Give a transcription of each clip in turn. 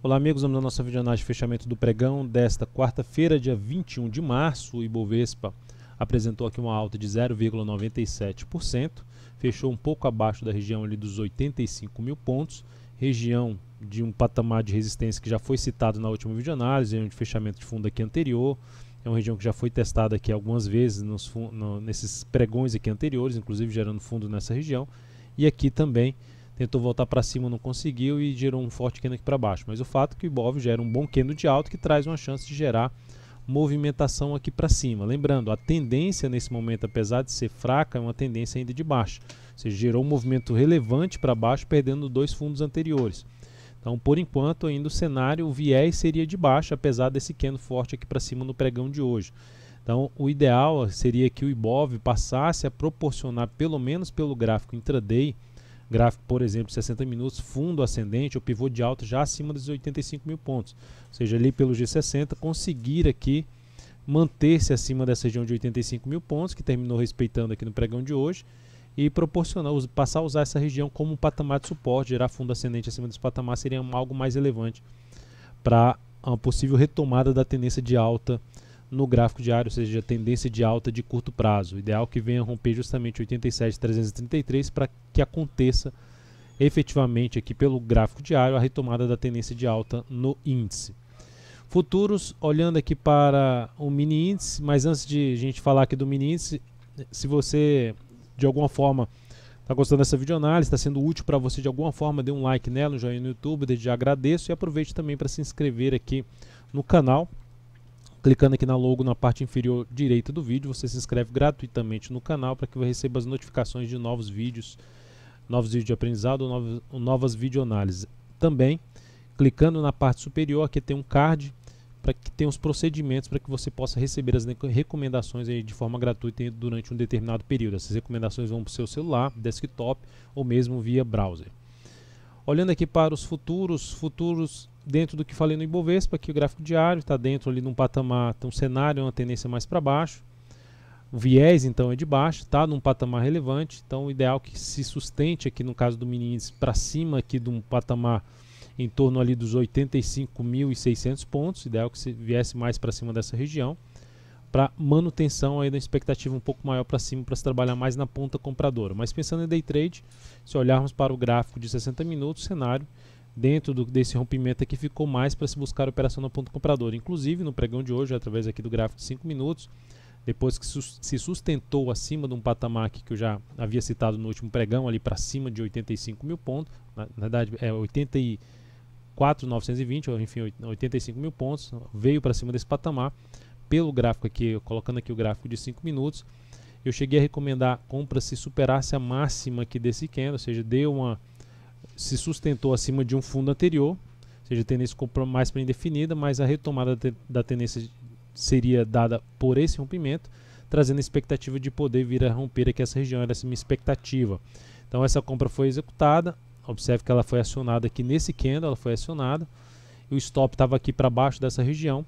Olá amigos, vamos à nossa videoanálise de fechamento do pregão desta quarta-feira, dia 21 de março. O Ibovespa apresentou aqui uma alta de 0,97%, fechou um pouco abaixo da região ali dos 85 mil pontos, região de um patamar de resistência que já foi citado na última videoanálise, de fechamento de fundo aqui anterior. É uma região que já foi testada aqui algumas vezes nesses pregões aqui anteriores, inclusive gerando fundo nessa região, e aqui também tentou voltar para cima, não conseguiu e gerou um forte candle aqui para baixo. Mas o fato é que o Ibov gera um bom candle de alta que traz uma chance de gerar movimentação aqui para cima. Lembrando, a tendência nesse momento, apesar de ser fraca, é uma tendência ainda de baixa. Ou seja, gerou um movimento relevante para baixo, perdendo dois fundos anteriores. Então, por enquanto, ainda o cenário, o viés seria de baixa, apesar desse candle forte aqui para cima no pregão de hoje. Então, o ideal seria que o Ibov passasse a proporcionar, pelo menos pelo gráfico intraday, gráfico, por exemplo, 60 minutos, fundo ascendente ou pivô de alta já acima dos 85 mil pontos. Ou seja, ali pelo G60, conseguir aqui manter-se acima dessa região de 85 mil pontos, que terminou respeitando aqui no pregão de hoje, e proporcionar, passar a usar essa região como um patamar de suporte, gerar fundo ascendente acima desse patamar seria algo mais relevante para uma possível retomada da tendência de alta no gráfico diário, ou seja, a tendência de alta de curto prazo. O ideal que venha romper justamente 87.333 para que aconteça efetivamente aqui pelo gráfico diário a retomada da tendência de alta no índice. Futuros, olhando aqui para o mini índice, mas antes de a gente falar aqui do mini índice, se você de alguma forma está gostando dessa videoanálise, está sendo útil para você de alguma forma, dê um like nela, um joinha no YouTube, desde já agradeço, e aproveite também para se inscrever aqui no canal. Clicando aqui na logo na parte inferior direita do vídeo, você se inscreve gratuitamente no canal para que você receba as notificações de novos vídeos de aprendizado ou novas videoanálises. Também, clicando na parte superior, aqui tem um card para que tenha os procedimentos para que você possa receber as recomendações aí de forma gratuita durante um determinado período. Essas recomendações vão para o seu celular, desktop ou mesmo via browser. Olhando aqui para os futuros dentro do que falei no Ibovespa, aqui o gráfico diário está dentro ali de um patamar, um cenário, uma tendência mais para baixo. O viés então é de baixo, está num patamar relevante, então o ideal é que se sustente aqui no caso do mini índice para cima aqui de um patamar em torno ali dos 85.600 pontos, ideal que se viesse mais para cima dessa região, para manutenção aí da expectativa um pouco maior para cima, para se trabalhar mais na ponta compradora. Mas pensando em day trade, se olharmos para o gráfico de 60 minutos, o cenário dentro desse rompimento aqui ficou mais para se buscar operação na ponta compradora. Inclusive no pregão de hoje, através aqui do gráfico de 5 minutos, depois que se sustentou acima de um patamar aqui que eu já havia citado no último pregão, ali para cima de 85 mil pontos, na verdade é 84.920, ou enfim 85 mil pontos, veio para cima desse patamar. Pelo gráfico aqui, colocando aqui o gráfico de 5 minutos, eu cheguei a recomendar compra se superasse a máxima aqui desse candle, ou seja, se sustentou acima de um fundo anterior, ou seja, tendência compra mais para indefinida, mas a retomada da tendência seria dada por esse rompimento, trazendo a expectativa de poder vir a romper aqui essa região, era essa minha expectativa. Então essa compra foi executada, observe que ela foi acionada aqui nesse candle, ela foi acionada, e o stop estava aqui para baixo dessa região.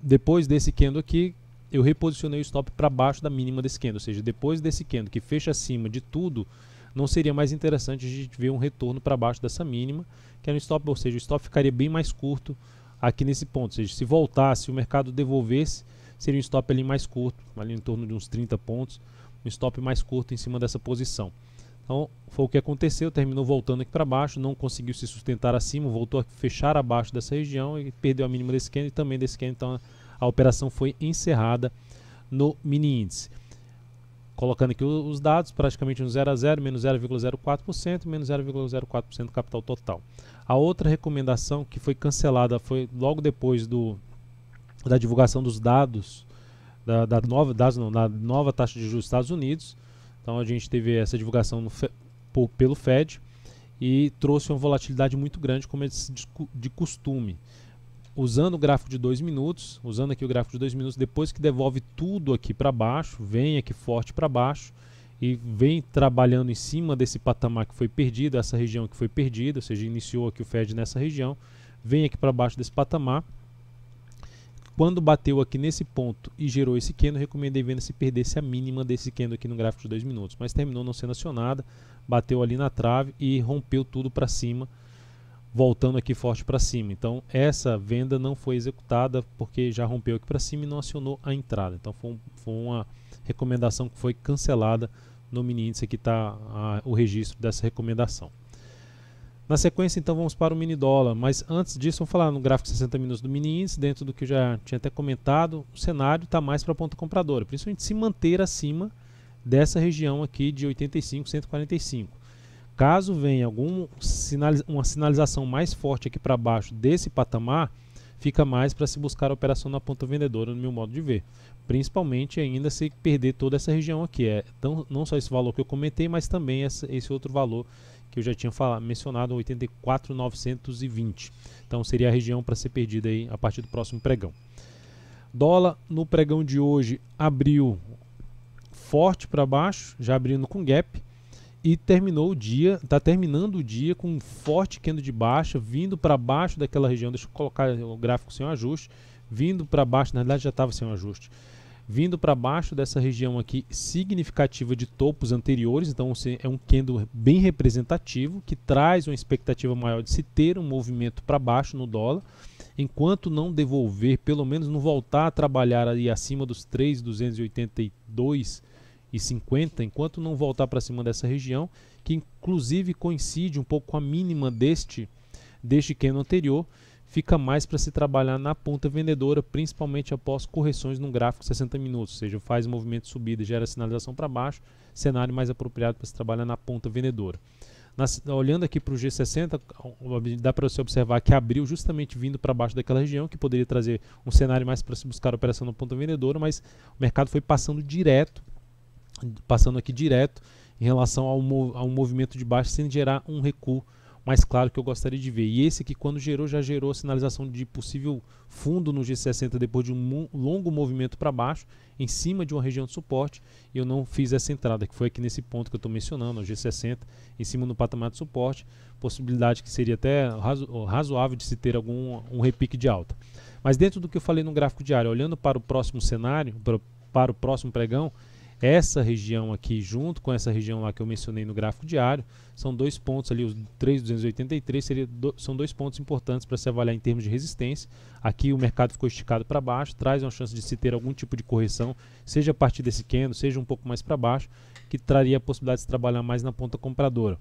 Depois desse candle aqui, eu reposicionei o stop para baixo da mínima desse candle, ou seja, depois desse candle que fecha acima de tudo, não seria mais interessante a gente ver um retorno para baixo dessa mínima, que era um stop, ou seja, o stop ficaria bem mais curto aqui nesse ponto, ou seja, se voltasse, o mercado devolvesse, seria um stop ali mais curto, ali em torno de uns 30 pontos, um stop mais curto em cima dessa posição. Então, foi o que aconteceu, terminou voltando aqui para baixo, não conseguiu se sustentar acima, voltou a fechar abaixo dessa região e perdeu a mínima desse candle e também desse candle, então a operação foi encerrada no mini índice. Colocando aqui os dados, praticamente um 0 a 0, menos 0,04%, menos 0,04% do capital total. A outra recomendação que foi cancelada foi logo depois da divulgação dos dados, da nova taxa de juros dos Estados Unidos. Então a gente teve essa divulgação pelo Fed e trouxe uma volatilidade muito grande, como é de costume. Usando o gráfico de 2 minutos, usando aqui o gráfico de 2 minutos, depois que devolve tudo aqui para baixo, vem aqui forte para baixo e vem trabalhando em cima desse patamar que foi perdido, essa região que foi perdida, ou seja, iniciou aqui o Fed nessa região, vem aqui para baixo desse patamar. Quando bateu aqui nesse ponto e gerou esse candle, recomendei venda se perdesse a mínima desse candle aqui no gráfico de 2 minutos, mas terminou não sendo acionada, bateu ali na trave e rompeu tudo para cima, voltando aqui forte para cima. Então essa venda não foi executada porque já rompeu aqui para cima e não acionou a entrada. Então foi uma recomendação que foi cancelada no mini índice. Aqui está o registro dessa recomendação. Na sequência, então, vamos para o mini dólar, mas antes disso, vamos falar no gráfico 60 minutos do mini índice. Dentro do que eu já tinha até comentado, o cenário está mais para a ponta compradora, principalmente se manter acima dessa região aqui de 85, 145. Caso venha uma sinalização mais forte aqui para baixo desse patamar, fica mais para se buscar a operação na ponta vendedora, no meu modo de ver. Principalmente ainda se perder toda essa região aqui. Então, não só esse valor que eu comentei, mas também esse outro valor que eu já tinha mencionado, 84.920. Então seria a região para ser perdida aí a partir do próximo pregão. Dólar no pregão de hoje abriu forte para baixo, já abrindo com gap, e terminou o dia, está terminando o dia com um forte candle de baixa, vindo para baixo daquela região. Deixa eu colocar o gráfico sem o ajuste, vindo para baixo, na verdade já estava sem o ajuste, vindo para baixo dessa região aqui significativa de topos anteriores. Então é um candle bem representativo, que traz uma expectativa maior de se ter um movimento para baixo no dólar, enquanto não devolver, pelo menos não voltar a trabalhar ali acima dos 3.282,50, enquanto não voltar para cima dessa região, que inclusive coincide um pouco com a mínima deste candle anterior, fica mais para se trabalhar na ponta vendedora, principalmente após correções no gráfico 60 minutos, ou seja, faz movimento de subida, gera sinalização para baixo, cenário mais apropriado para se trabalhar na ponta vendedora. Olhando aqui para o G60, dá para você observar que abriu justamente vindo para baixo daquela região, que poderia trazer um cenário mais para se buscar a operação na ponta vendedora, mas o mercado foi passando aqui direto em relação a um movimento de baixo, sem gerar um recuo mais claro que eu gostaria de ver. E esse aqui, quando gerou, já gerou a sinalização de possível fundo no G60 depois de um longo movimento para baixo, em cima de uma região de suporte, e eu não fiz essa entrada, que foi aqui nesse ponto que eu estou mencionando, o G60, em cima do patamar de suporte, possibilidade que seria até razoável de se ter um repique de alta. Mas dentro do que eu falei no gráfico diário, olhando para o próximo cenário, para o próximo pregão, essa região aqui, junto com essa região lá que eu mencionei no gráfico diário, são dois pontos ali, os 3.283, são dois pontos importantes para se avaliar em termos de resistência. Aqui o mercado ficou esticado para baixo, traz uma chance de se ter algum tipo de correção, seja a partir desse candle, seja um pouco mais para baixo, que traria a possibilidade de se trabalhar mais na ponta compradora.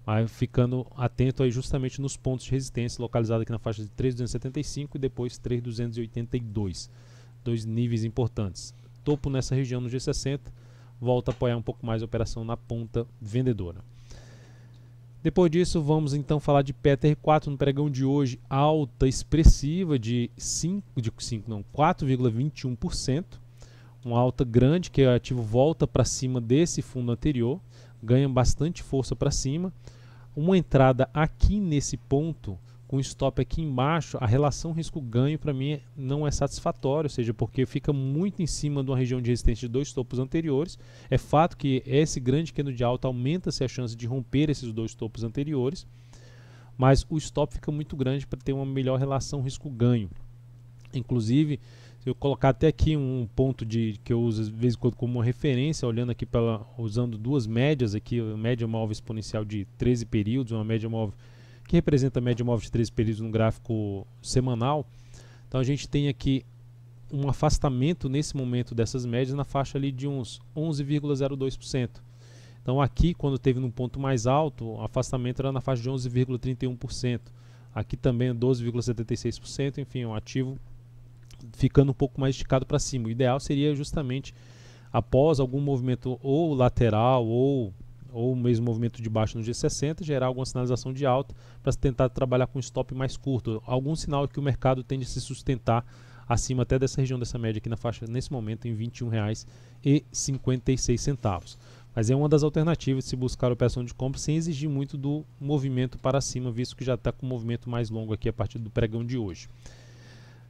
Aí, ficando atento aí justamente nos pontos de resistência localizados aqui na faixa de 3.275 e depois 3.282. Dois níveis importantes. Topo nessa região no G60, volta a apoiar um pouco mais a operação na ponta vendedora. Depois disso, vamos então falar de PTR4 no pregão de hoje, alta expressiva de 4,21%, uma alta grande que o ativo volta para cima desse fundo anterior, ganha bastante força para cima, uma entrada aqui nesse ponto, com stop aqui embaixo, a relação risco-ganho para mim não é satisfatória, ou seja, porque fica muito em cima de uma região de resistência de dois topos anteriores. É fato que esse grande candle de alta aumenta-se a chance de romper esses dois topos anteriores, mas o stop fica muito grande para ter uma melhor relação risco-ganho. Inclusive, se eu colocar até aqui um ponto que eu uso de vez em quando como uma referência, olhando aqui usando duas médias aqui, a média móvel exponencial de 13 períodos, uma média móvel que representa a média móvel de 13 períodos no gráfico semanal. Então a gente tem aqui um afastamento nesse momento dessas médias na faixa ali de uns 11,02%. Então aqui, quando teve num ponto mais alto, o afastamento era na faixa de 11,31%. Aqui também 12,76%, enfim, um ativo ficando um pouco mais esticado para cima. O ideal seria justamente após algum movimento ou lateral ou mesmo movimento de baixo no G60, gerar alguma sinalização de alta para tentar trabalhar com stop mais curto, algum sinal que o mercado tende a se sustentar acima até dessa região, dessa média aqui na faixa, nesse momento em R$ 21,56. Mas é uma das alternativas de se buscar a operação de compra sem exigir muito do movimento para cima, visto que já está com um movimento mais longo aqui a partir do pregão de hoje.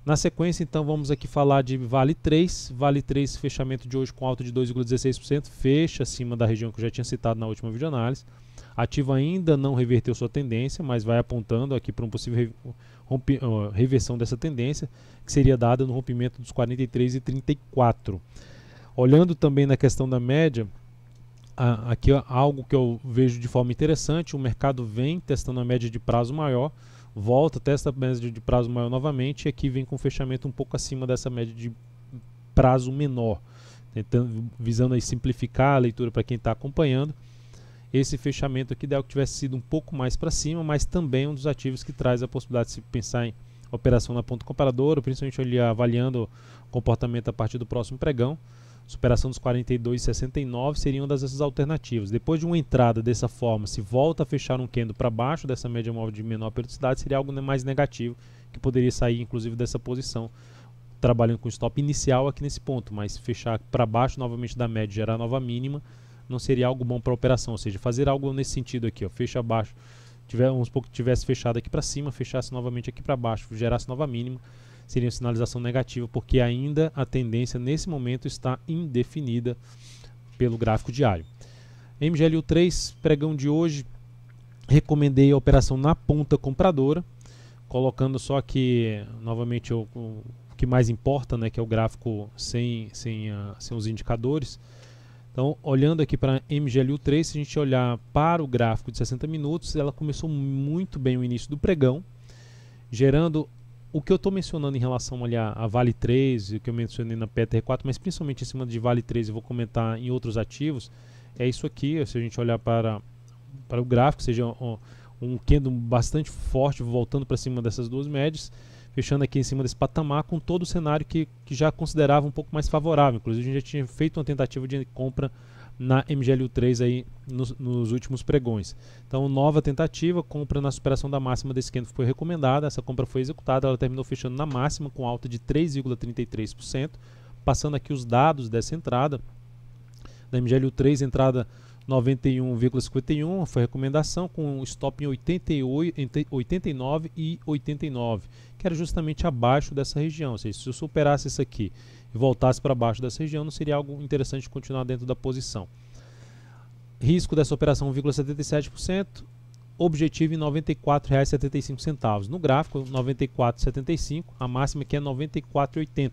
Na sequência, então, vamos aqui falar de Vale 3. Vale 3, fechamento de hoje com alta de 2,16%, fecha acima da região que eu já tinha citado na última videoanálise. Ativo ainda não reverteu sua tendência, mas vai apontando aqui para uma possível reversão dessa tendência, que seria dada no rompimento dos 43,34. Olhando também na questão da média, aqui algo que eu vejo de forma interessante, o mercado vem testando a média de prazo maior, volta, testa a média de prazo maior novamente e aqui vem com fechamento um pouco acima dessa média de prazo menor, visando aí simplificar a leitura para quem está acompanhando. Esse fechamento aqui ideal que tivesse sido um pouco mais para cima, mas também um dos ativos que traz a possibilidade de se pensar em operação na ponta comparadora, principalmente ali avaliando o comportamento a partir do próximo pregão. Superação dos 42,69 seria uma dessas alternativas. Depois de uma entrada dessa forma, se volta a fechar um candle para baixo dessa média móvel de menor periodicidade, seria algo mais negativo, que poderia sair inclusive dessa posição, trabalhando com stop inicial aqui nesse ponto, mas fechar para baixo novamente da média, gerar nova mínima, não seria algo bom para a operação, ou seja, fazer algo nesse sentido aqui, ó, fecha abaixo, vamos supor que tivesse fechado aqui para cima, fechasse novamente aqui para baixo, gerasse nova mínima, seria uma sinalização negativa, porque ainda a tendência nesse momento está indefinida pelo gráfico diário. MGLU3, pregão de hoje, recomendei a operação na ponta compradora, colocando só aqui novamente o que mais importa, né, que é o gráfico sem os indicadores. Então, olhando aqui para MGLU3, se a gente olhar para o gráfico de 60 minutos, ela começou muito bem o início do pregão, gerando o que eu estou mencionando em relação ali a Vale 3, o que eu mencionei na PTR4, mas principalmente em cima de Vale 3, eu vou comentar em outros ativos, é isso aqui. Se a gente olhar para o gráfico, seja um candle bastante forte, voltando para cima dessas duas médias, fechando aqui em cima desse patamar, com todo o cenário que já considerava um pouco mais favorável. Inclusive, a gente já tinha feito uma tentativa de compra na MGLU3 aí nos últimos pregões. Então, nova tentativa, compra na superação da máxima desse candle foi recomendada, essa compra foi executada, ela terminou fechando na máxima com alta de 3,33%, passando aqui os dados dessa entrada. Da MGLU3, entrada 91,51, foi recomendação, com stop em 89 e 89, que era justamente abaixo dessa região. Ou seja, se eu superasse isso aqui e voltasse para baixo dessa região, não seria algo interessante de continuar dentro da posição. Risco dessa operação 1,77%, objetivo em R$ 94,75. No gráfico, 94,75, a máxima aqui é 94,80.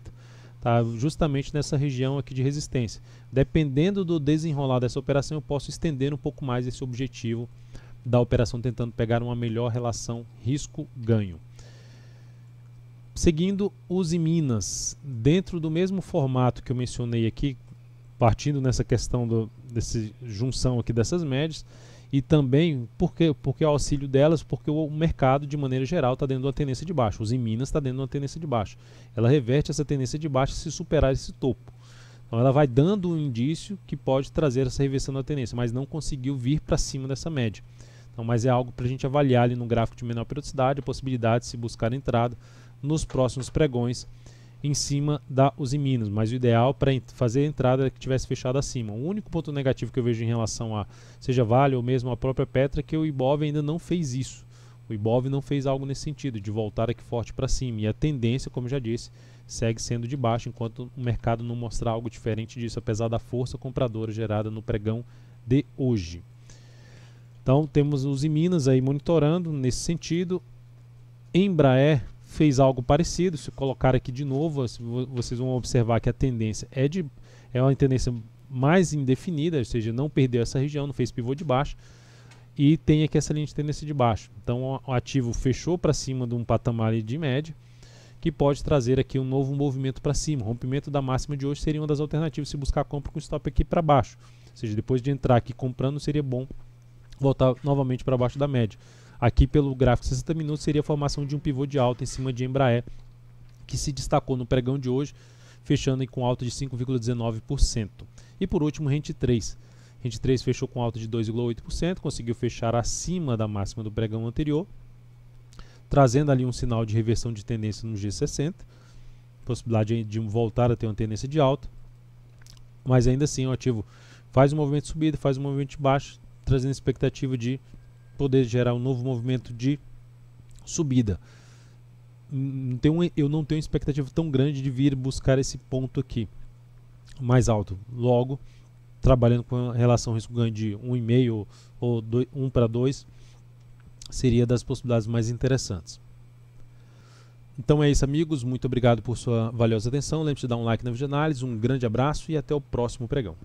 Tá, justamente nessa região aqui de resistência. Dependendo do desenrolar dessa operação, eu posso estender um pouco mais esse objetivo da operação, tentando pegar uma melhor relação risco-ganho. Seguindo os Minas, dentro do mesmo formato que eu mencionei aqui, partindo nessa questão dessa junção aqui dessas médias, e também porque o auxílio delas, porque o mercado de maneira geral está dentro de uma tendência de baixo. Os Minas está dentro de uma tendência de baixo. Ela reverte essa tendência de baixo se superar esse topo. Então ela vai dando um indício que pode trazer essa reversão da tendência, mas não conseguiu vir para cima dessa média. Então, mas é algo para a gente avaliar ali no gráfico de menor periodicidade, a possibilidade de se buscar entrada nos próximos pregões em cima da Uzi Minas, mas o ideal para fazer a entrada é que tivesse fechado acima. O único ponto negativo que eu vejo em relação a seja Vale ou mesmo a própria Petra é que o Ibov ainda não fez isso. O Ibov não fez algo nesse sentido, de voltar aqui forte para cima, e a tendência, como eu já disse, segue sendo de baixo, enquanto o mercado não mostrar algo diferente disso, apesar da força compradora gerada no pregão de hoje. Então temos os Minas aí monitorando nesse sentido. Embraer fez algo parecido. Se colocar aqui de novo, vocês vão observar que a tendência é uma tendência mais indefinida, ou seja, não perdeu essa região, não fez pivô de baixo, e tem aqui essa linha de tendência de baixo. Então o ativo fechou para cima de um patamar de média, que pode trazer aqui um novo movimento para cima. O rompimento da máxima de hoje seria uma das alternativas se buscar compra com stop aqui para baixo. Ou seja, depois de entrar aqui comprando, seria bom voltar novamente para baixo da média. Aqui pelo gráfico 60 minutos seria a formação de um pivô de alta em cima de Embraer, que se destacou no pregão de hoje, fechando com alta de 5,19%. E por último, Rente 3. Rente 3 fechou com alta de 2,8%, conseguiu fechar acima da máxima do pregão anterior, trazendo ali um sinal de reversão de tendência no G60, possibilidade de voltar a ter uma tendência de alta, mas ainda assim o ativo faz um movimento de subida, faz um movimento de baixa, trazendo expectativa de poder gerar um novo movimento de subida. Eu não tenho expectativa tão grande de vir buscar esse ponto aqui mais alto. Logo, trabalhando com a relação risco-ganho de 1,5 ou 1 para 2, seria das possibilidades mais interessantes. Então é isso, amigos. Muito obrigado por sua valiosa atenção. Lembre-se de dar um like na videoanálise. Um grande abraço e até o próximo pregão.